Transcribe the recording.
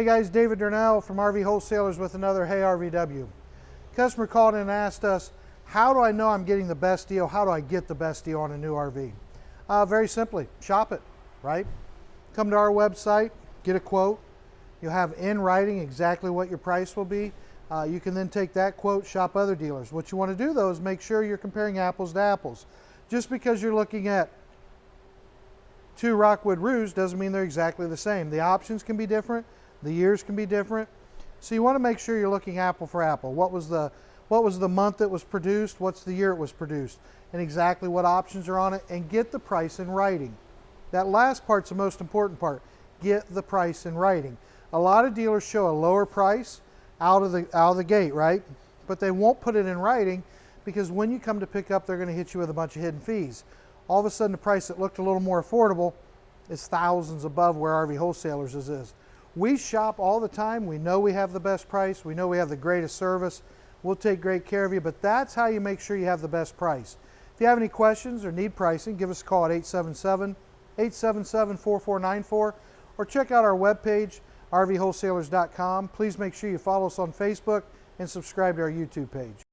Hey guys, David Durnell from RV Wholesalers with another Hey RVW. Customer called in and asked us, how do I know I'm getting the best deal? How do I get the best deal on a new RV? Very simply, shop it, right? Come to our website, get a quote. You'll have in writing exactly what your price will be. You can then take that quote, shop other dealers. What you want to do though is make sure you're comparing apples to apples. Just because you're looking at two Rockwood roofs doesn't mean they're exactly the same. The options can be different. The years can be different. So you want to make sure you're looking apple for apple. What was the month it was produced? What's the year it was produced? And exactly what options are on it, and get the price in writing. That last part's the most important part. Get the price in writing. A lot of dealers show a lower price out of the gate, right? But they won't put it in writing because when you come to pick up, they're going to hit you with a bunch of hidden fees. All of a sudden, the price that looked a little more affordable is thousands above where RV Wholesalers is. We shop all the time. We know we have the best price. We know we have the greatest service. We'll take great care of you, but that's how you make sure you have the best price. If you have any questions or need pricing, give us a call at 877-877-4494 or check out our webpage, rvwholesalers.com. Please make sure you follow us on Facebook and subscribe to our YouTube page.